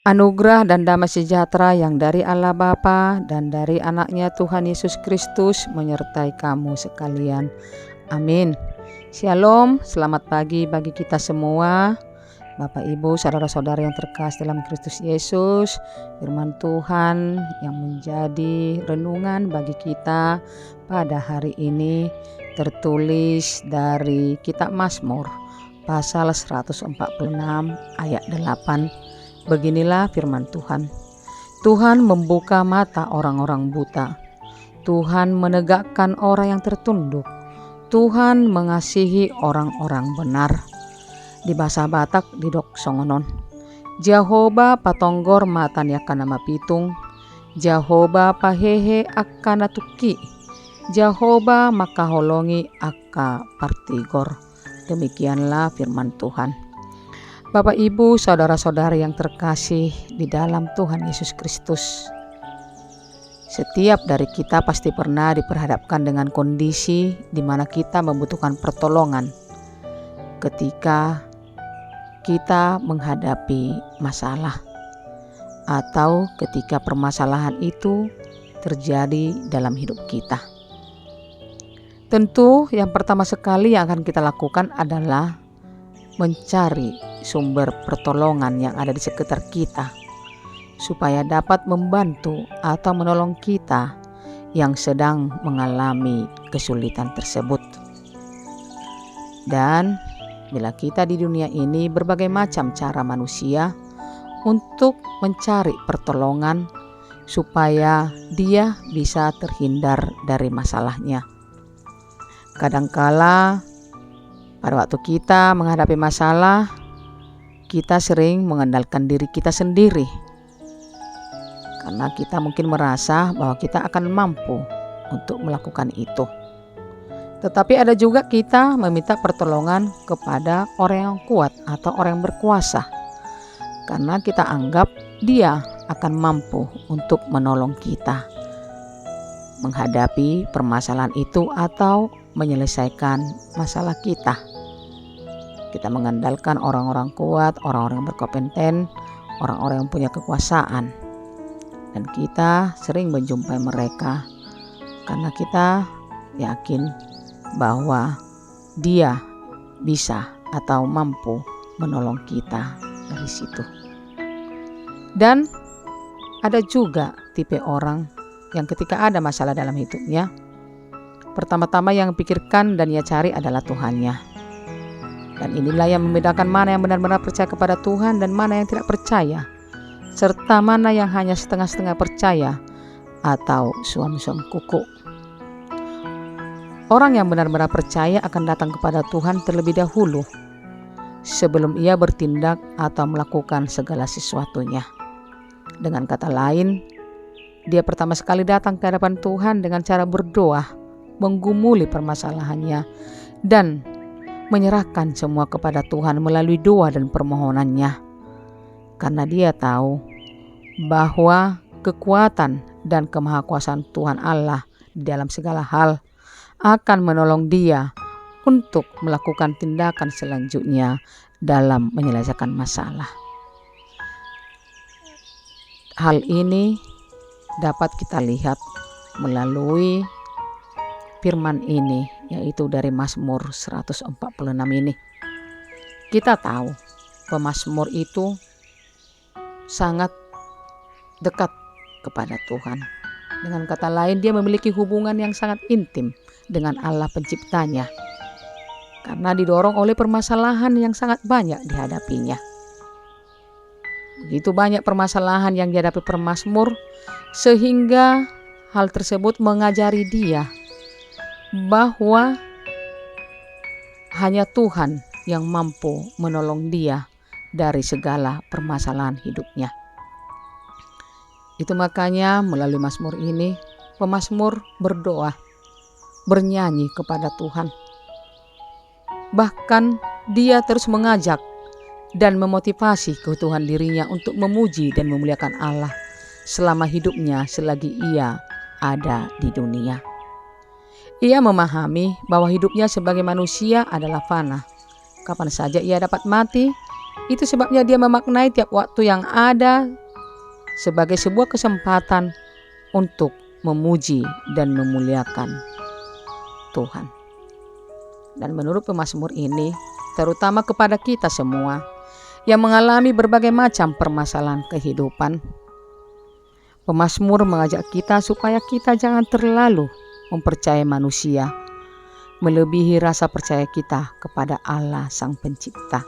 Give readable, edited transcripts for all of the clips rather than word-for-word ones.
Anugerah dan damai sejahtera yang dari Allah Bapa dan dari anaknya Tuhan Yesus Kristus menyertai kamu sekalian. Amin. Shalom, selamat pagi bagi kita semua. Bapak Ibu, saudara-saudara yang terkasih dalam Kristus Yesus, firman Tuhan yang menjadi renungan bagi kita pada hari ini tertulis dari kitab Mazmur pasal 146 ayat 8. Beginilah firman Tuhan. Tuhan membuka mata orang-orang buta. Tuhan menegakkan orang yang tertunduk. Tuhan mengasihi orang-orang benar. Di bahasa Batak didok songonon. Jehoba patonggor matan yakana mapitung. Jehoba pahehe akana tuki. Jehoba makaholongi akka partigor. Demikianlah firman Tuhan. Bapak Ibu, saudara-saudara yang terkasih di dalam Tuhan Yesus Kristus. Setiap dari kita pasti pernah diperhadapkan dengan kondisi di mana kita membutuhkan pertolongan ketika kita menghadapi masalah atau ketika permasalahan itu terjadi dalam hidup kita. Tentu yang pertama sekali yang akan kita lakukan adalah mencari sumber pertolongan yang ada di sekitar kita supaya dapat membantu atau menolong kita yang sedang mengalami kesulitan tersebut. Dan bila kita di dunia ini berbagai macam cara manusia untuk mencari pertolongan supaya dia bisa terhindar dari masalahnya. Kadangkala pada waktu kita menghadapi masalah, kita sering mengandalkan diri kita sendiri. Karena kita mungkin merasa bahwa kita akan mampu untuk melakukan itu. Tetapi ada juga kita meminta pertolongan kepada orang yang kuat atau orang yang berkuasa. Karena kita anggap dia akan mampu untuk menolong kita menghadapi permasalahan itu atau menyelesaikan masalah kita. Kita mengandalkan orang-orang kuat, orang-orang yang berkompeten, orang-orang yang punya kekuasaan. Dan kita sering menjumpai mereka karena kita yakin bahwa dia bisa atau mampu menolong kita dari situ. Dan ada juga tipe orang yang ketika ada masalah dalam hidupnya, pertama-tama yang pikirkan dan ia cari adalah Tuhannya. Dan inilah yang membedakan mana yang benar-benar percaya kepada Tuhan dan mana yang tidak percaya, serta mana yang hanya setengah-setengah percaya atau suam-suam kuku. Orang yang benar-benar percaya akan datang kepada Tuhan terlebih dahulu sebelum ia bertindak atau melakukan segala sesuatunya. Dengan kata lain, dia pertama sekali datang ke hadapan Tuhan dengan cara berdoa, menggumuli permasalahannya, dan menyerahkan semua kepada Tuhan melalui doa dan permohonannya. Karena dia tahu bahwa kekuatan dan kemahakuasaan Tuhan Allah di dalam segala hal akan menolong dia untuk melakukan tindakan selanjutnya dalam menyelesaikan masalah. Hal ini dapat kita lihat melalui firman ini, yaitu dari Mazmur 146 ini. Kita tahu pemazmur itu sangat dekat kepada Tuhan. Dengan kata lain, dia memiliki hubungan yang sangat intim dengan Allah penciptanya. Karena didorong oleh permasalahan yang sangat banyak dihadapinya. Begitu banyak permasalahan yang dihadapi pemazmur, sehingga hal tersebut mengajari dia bahwa hanya Tuhan yang mampu menolong dia dari segala permasalahan hidupnya. Itu makanya melalui mazmur ini, pemazmur berdoa, bernyanyi kepada Tuhan. Bahkan dia terus mengajak dan memotivasi kebutuhan dirinya untuk memuji dan memuliakan Allah selama hidupnya selagi ia ada di dunia. Ia memahami bahwa hidupnya sebagai manusia adalah fana. Kapan saja ia dapat mati Itu sebabnya dia memaknai tiap waktu yang ada sebagai sebuah kesempatan untuk memuji dan memuliakan Tuhan. Dan menurut pemazmur ini, terutama kepada kita semua yang mengalami berbagai macam permasalahan kehidupan, pemazmur mengajak kita supaya kita jangan terlalu mempercayai manusia melebihi rasa percaya kita kepada Allah Sang Pencipta.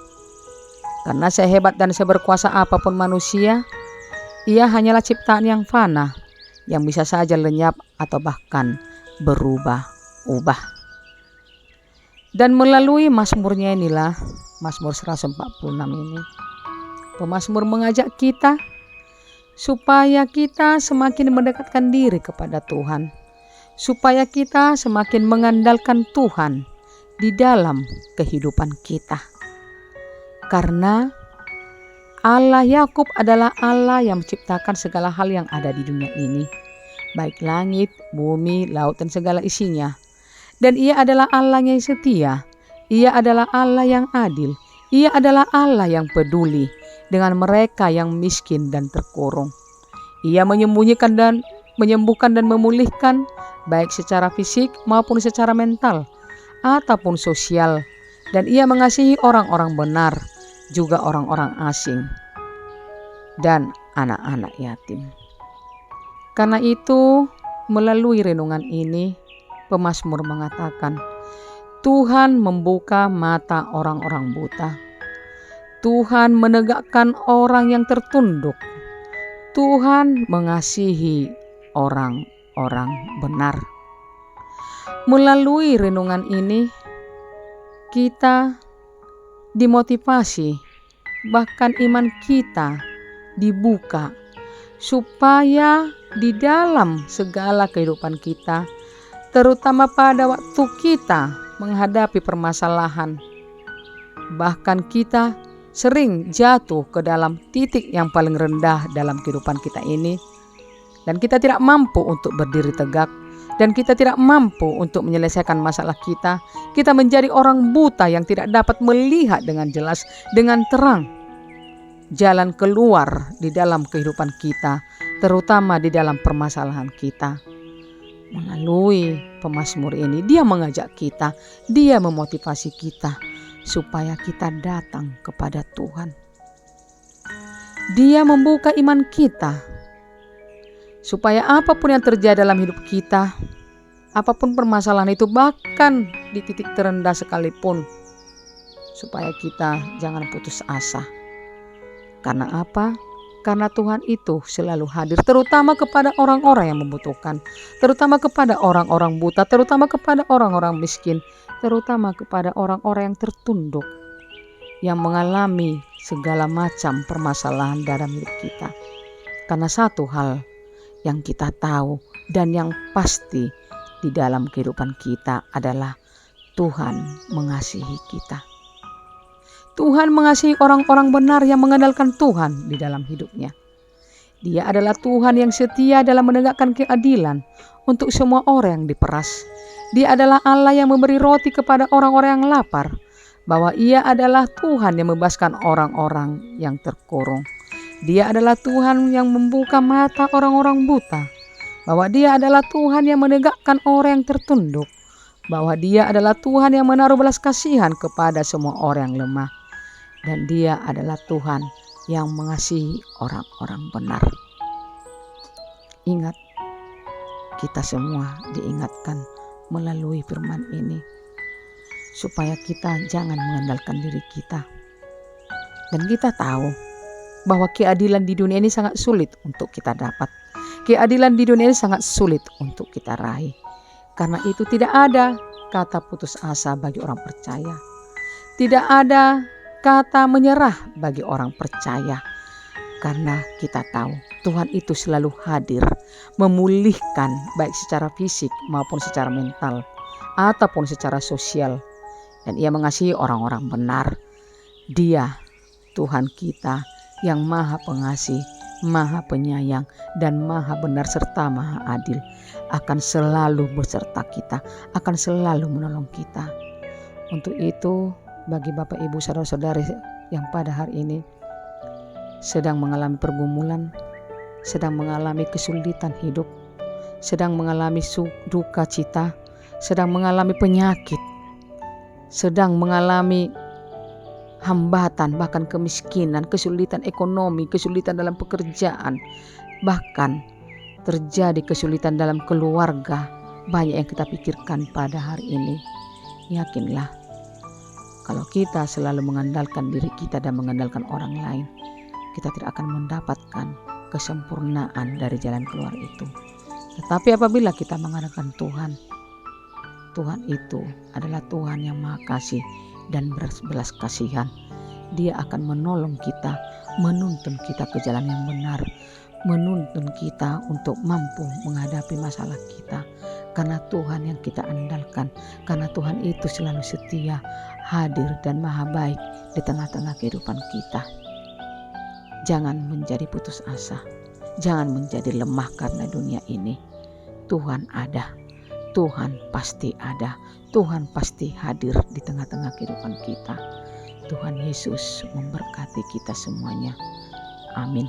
Karena sehebat dan seberkuasa apapun manusia, ia hanyalah ciptaan yang fana, yang bisa saja lenyap atau bahkan berubah-ubah. Dan melalui mazmurnya inilah, Mazmur 146 ini, pemazmur mengajak kita supaya kita semakin mendekatkan diri kepada Tuhan, supaya kita semakin mengandalkan Tuhan di dalam kehidupan kita. Karena Allah Yakub adalah Allah yang menciptakan segala hal yang ada di dunia ini, baik langit, bumi, laut, dan segala isinya. Dan ia adalah Allah yang setia, ia adalah Allah yang adil, ia adalah Allah yang peduli dengan mereka yang miskin dan terkurung. Ia menyembuhkan dan memulihkan, baik secara fisik maupun secara mental ataupun sosial. Dan ia mengasihi orang-orang benar, juga orang-orang asing dan anak-anak yatim. Karena itu, melalui renungan ini, pemazmur mengatakan, Tuhan membuka mata orang-orang buta. Tuhan menegakkan orang yang tertunduk. Tuhan mengasihi orang-orang benar. Melalui renungan ini, kita dimotivasi, bahkan iman kita dibuka, supaya di dalam segala kehidupan kita, terutama pada waktu kita menghadapi permasalahan, bahkan kita sering jatuh ke dalam titik yang paling rendah dalam kehidupan kita ini, dan kita tidak mampu untuk berdiri tegak, dan kita tidak mampu untuk menyelesaikan masalah kita. Kita menjadi orang buta yang tidak dapat melihat dengan jelas, dengan terang, jalan keluar di dalam kehidupan kita, terutama di dalam permasalahan kita. Melalui pemazmur ini, dia mengajak kita, dia memotivasi kita supaya kita datang kepada Tuhan. Dia membuka iman kita supaya apapun yang terjadi dalam hidup kita, apapun permasalahan itu, bahkan di titik terendah sekalipun, supaya kita jangan putus asa. Karena apa? Karena Tuhan itu selalu hadir, terutama kepada orang-orang yang membutuhkan, terutama kepada orang-orang buta, terutama kepada orang-orang miskin, terutama kepada orang-orang yang tertunduk, yang mengalami segala macam permasalahan dalam hidup kita. Karena satu hal yang kita tahu dan yang pasti di dalam kehidupan kita adalah Tuhan mengasihi kita. Tuhan mengasihi orang-orang benar yang mengandalkan Tuhan di dalam hidupnya. Dia adalah Tuhan yang setia dalam menegakkan keadilan untuk semua orang yang diperas. Dia adalah Allah yang memberi roti kepada orang-orang yang lapar, bahwa Ia adalah Tuhan yang membebaskan orang-orang yang terkurung. Dia adalah Tuhan yang membuka mata orang-orang buta, bahwa Dia adalah Tuhan yang menegakkan orang yang tertunduk, bahwa Dia adalah Tuhan yang menaruh belas kasihan kepada semua orang yang lemah, dan Dia adalah Tuhan yang mengasihi orang-orang benar. Ingat, kita semua diingatkan melalui firman ini, supaya kita jangan mengandalkan diri kita. Dan kita tahu bahwa keadilan di dunia ini sangat sulit untuk kita dapat. Keadilan di dunia ini sangat sulit untuk kita raih. Karena itu tidak ada kata putus asa bagi orang percaya. Tidak ada kata menyerah bagi orang percaya. Karena kita tahu Tuhan itu selalu hadir, memulihkan baik secara fisik maupun secara mental ataupun secara sosial. Dan Ia mengasihi orang-orang benar. Dia Tuhan kita yang Maha Pengasih, Maha Penyayang, dan Maha Benar serta Maha Adil, akan selalu beserta kita, akan selalu menolong kita. Untuk itu, bagi Bapak Ibu saudara-saudari yang pada hari ini sedang mengalami pergumulan, sedang mengalami kesulitan hidup, sedang mengalami duka cita, sedang mengalami penyakit, sedang mengalami hambatan, bahkan kemiskinan, kesulitan ekonomi, kesulitan dalam pekerjaan, bahkan terjadi kesulitan dalam keluarga. Banyak yang kita pikirkan pada hari ini. Yakinlah, kalau kita selalu mengandalkan diri kita dan mengandalkan orang lain, kita tidak akan mendapatkan kesempurnaan dari jalan keluar itu. Tetapi apabila kita mengandalkan Tuhan, Tuhan itu adalah Tuhan yang Maha Kasih dan berbelas kasihan. Dia akan menolong kita, menuntun kita ke jalan yang benar, menuntun kita untuk mampu menghadapi masalah kita. Karena Tuhan yang kita andalkan, karena Tuhan itu selalu setia, hadir dan maha baik di tengah-tengah kehidupan kita. Jangan menjadi putus asa, jangan menjadi lemah karena dunia ini. Tuhan ada, Tuhan pasti ada, Tuhan pasti hadir di tengah-tengah kehidupan kita. Tuhan Yesus memberkati kita semuanya. Amin.